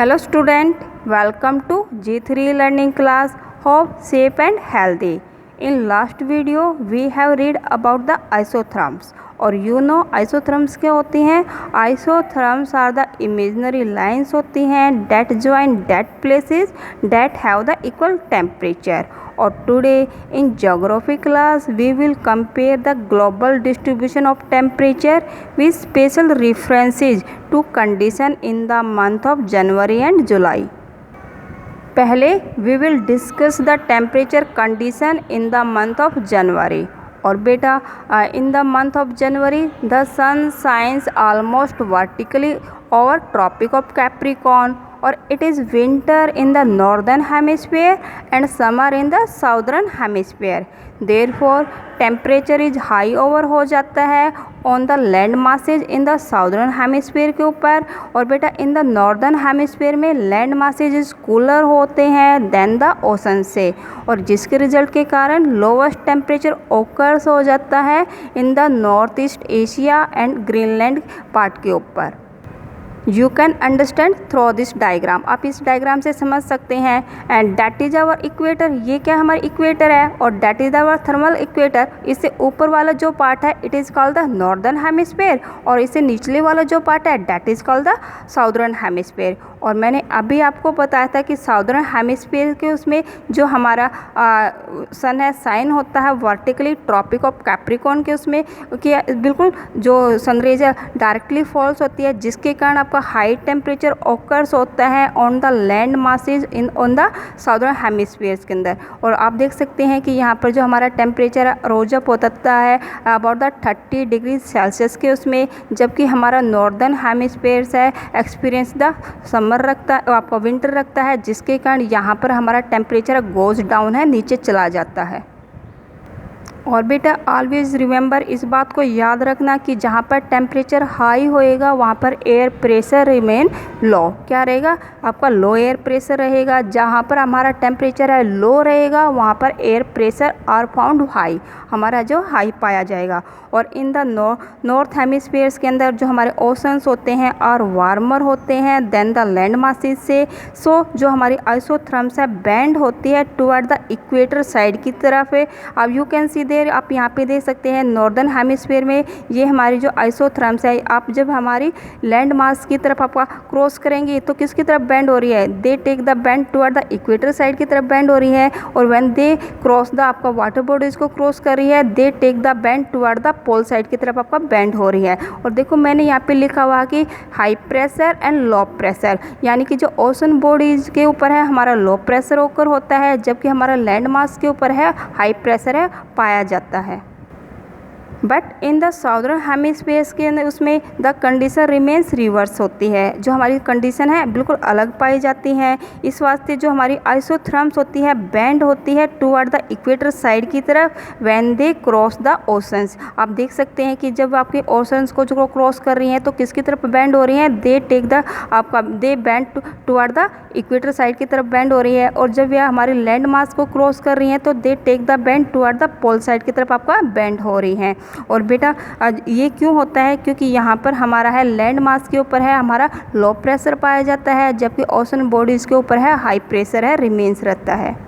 Hello student, welcome to G3 learning class. Hope safe and healthy. In last video we have read about the isotherms. और isotherms क्या होती हैं? Isotherms are the imaginary lines होती हैं that join that places that have the equal temperature. और today in geography class we will compare the global distribution of temperature with special references to condition in the month of January and July. पहले we will discuss the temperature condition in the month of January. और बेटा in the month of January the sun shines almost vertically over Tropic of Capricorn. और it is winter in the northern hemisphere and summer in the southern hemisphere. Therefore temperature is high over हो जाता है on the land masses in the southern hemisphere के ऊपर. और बेटा in the northern hemisphere में land masses cooler होते हैं than the ocean से, और जिसके रिजल्ट के कारण lowest temperature occurs हो जाता है in the north east Asia and Greenland part के ऊपर. You can understand through this diagram. आप इस डायग्राम से समझ सकते हैं. And that is our equator. ये क्या हमारा इक्वेटर है और that is our thermal equator. इससे ऊपर वाला जो पार्ट है it is called the northern hemisphere और इससे निचले वाला जो पार्ट है that is called the southern hemisphere. और मैंने अभी आपको बताया था कि साउदर्न हेमिस्फीयर के उसमें जो हमारा सन है साइन होता है वर्टिकली ट्रॉपिक ऑफ कैप्रिकॉर्न के उसमें कि बिल्कुल जो सनरेज है डायरेक्टली फॉल्स होती है, जिसके कारण आपका हाई टेम्परेचर ऑकर्स होता है on the land masses in on the southern hemispheres के अंदर. और आप देख सकते हैं कि यहाँ पर जो हमारा टेम्परेचर रोज अप होता है अबाउट द 30 डिग्री सेल्सियस के उसमें, जबकि हमारा नॉर्दर्न हेमिस्फीयर्स है एक्सपीरियंस द समर रखता है, आपका विंटर रखता है, जिसके कारण यहाँ पर हमारा टेम्परेचर गोज डाउन है, नीचे चला जाता है. और बेटा ऑलवेज रिमेंबर, इस बात को याद रखना कि जहाँ पर टेम्परेचर हाई होएगा वहाँ पर एयर प्रेशर रिमेन लो. क्या रहेगा? आपका लो एयर प्रेशर रहेगा. जहाँ पर हमारा टेम्परेचर है लो रहेगा वहाँ पर air pressure are found high, हमारा जो हाई पाया जाएगा. और इन द नॉर्थ हेमिस्फीयर्स के अंदर जो हमारे ओशंस होते हैं और वार्मर होते हैं देन द लैंड मासेस से. सो जो हमारी आइसोथर्म्स है बैंड होती है टुवर्ड द इक्वेटर साइड की तरफ है. अब यू कैन सी देयर, आप यहाँ पे देख सकते हैं नॉर्दर्न हेमिस्फीयर में ये हमारी जो आइसोथर्म्स है, आप जब हमारी लैंड मास की तरफ आपका क्रॉस करेंगे तो किसकी तरफ बैंड हो रही है? They take the bend toward the equator side की तरफ बैंड हो रही है. और व्हेन दे क्रॉस द आपका वाटर बॉडीज को क्रॉस कर रही है they take the bend toward the pole side की तरफ आपका बैंड हो रही है. और देखो मैंने यहाँ पे लिखा हुआ कि high pressure and low pressure, यानी कि जो ओशन बॉडीज के ऊपर है हमारा लो प्रेशर ओकर होता है, जबकि हमारा लैंड मास के ऊपर है हाई प्रेशर है पाया जाता है. But in the southern hemispheres के अंदर उसमें द कंडीशन रिमेन्स रिवर्स होती है. जो हमारी कंडीशन है बिल्कुल अलग पाई जाती हैं. इस वास्ते जो हमारी आइसोथर्म्स होती है बैंड होती है टुवर्ड द इक्वेटर साइड की तरफ when they cross the oceans. आप देख सकते हैं कि जब आपके ओशंस को जो क्रॉस कर रही हैं तो किसकी तरफ बैंड हो रही हैं? दे टेक द आपका they bend toward the equator side की तरफ बैंड हो रही है. और जब यह हमारी लैंड मास को क्रॉस कर रही हैं तो they take the bend toward the pole side की तरफ आपका बैंड हो रही हैं. और बेटा ये क्यों होता है? क्योंकि यहाँ पर हमारा है लैंड मास के ऊपर है हमारा लो प्रेशर पाया जाता है, जबकि ओशन बॉडीज़ के ऊपर है हाई प्रेशर है रिमेन्स रहता है.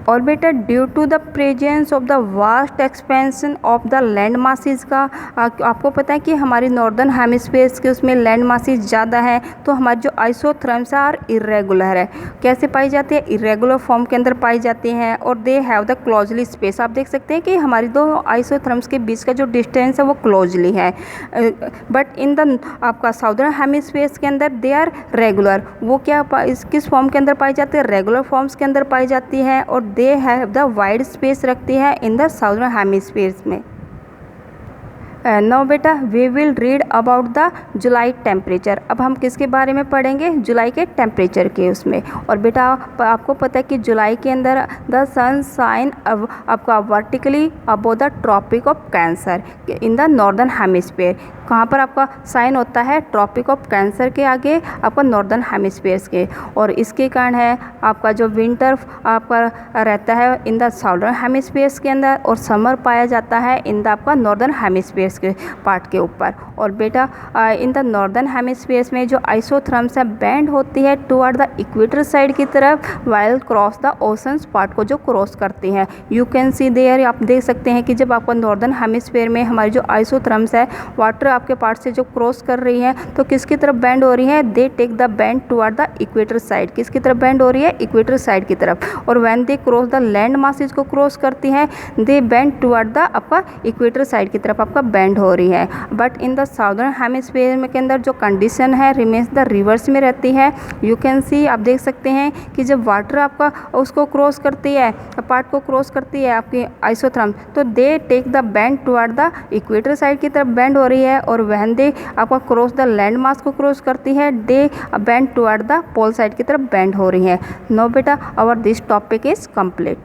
और बेटा due to the presence of the vast expansion of the land masses का, आपको पता है कि हमारी नॉर्दर्न हेमिस्फीयर्स के उसमें लैंड मासेस ज़्यादा है तो हमारी जो आइसोथर्म्स आर इरेगुलर है. कैसे पाई जाती है? इरेगुलर फॉर्म के अंदर पाई जाती हैं. और they have the closely space. आप देख सकते हैं कि हमारी दो आइसोथर्म्स के बीच का जो डिस्टेंस है वो क्लोजली है. बट इन द आपका साउदर्न हेमिस्फीयर्स के अंदर दे आर रेगुलर. वो क्या किस फॉर्म के अंदर पाई जाती है? रेगुलर फॉर्म्स के अंदर पाई जाती है. और they have the wide space रखती है इन द साउदर्न हेमिस्फीयर्स में. नाउ बेटा we will read about the July temperature. अब हम किसके बारे में पढ़ेंगे? जुलाई के टेम्परेचर के उसमें. और बेटा आपको पता है कि जुलाई के अंदर द सन साइन आपका vertically above the tropic of Cancer in the northern hemisphere. कहाँ पर आपका साइन होता है? ट्रॉपिक ऑफ कैंसर के आगे आपका नॉर्दर्न हेमिस्फीयर्स के. और इसके कारण है आपका जो विंटर आपका रहता है इन द साउदर्न हेमिस्फीयर्स के अंदर और समर पाया जाता है इन द आपका नॉर्दर्न हेमिस्फीयर्स इसके पार्ट के ऊपर। और बेटा इन द नॉर्दर्न हेमिस्फीयर्स में जो आइसोथर्म्स है बेंड होती है टुवर्ड द इक्वेटर साइड की तरफ, while cross the oceans part को जो क्रॉस करती हैं। यू कैन सी देयर, आप देख सकते हैं कि जब आपका नॉर्दर्न हेमिस्फीयर में हमारी जो आइसोथर्म्स है वाटर आपके पार्ट से जो क्रॉस कर रही है तो किसकी तरफ बेंड हो रही है, they take the bend toward the equator side. किसकी तरफ बेंड हो रही है, इक्वेटर साइड की तरफ। और when they cross the land masses को क्रॉस करती हैं दे बेंड टुवर्ड द आपका इक्वेटर साइड की तरफ आपका बेंड हो रही है। But in the southern hemisphere में के अंदर जो कंडीशन है रिमेन्स द रिवर्स में रहती है। यू कैन सी, आप देख सकते हैं कि जब वाटर आपका उसको क्रॉस करती है, पार्ट को क्रॉस करती है आपकी आइसोथर्म, तो they take the bend toward the equator side की तरफ बेंड हो रही है। और व्हेन दे आपका क्रॉस द लैंड मास को क्रॉस करती है they bend toward the pole side की तरफ बेंड हो रही है। नो बेटा, our this topic is complete.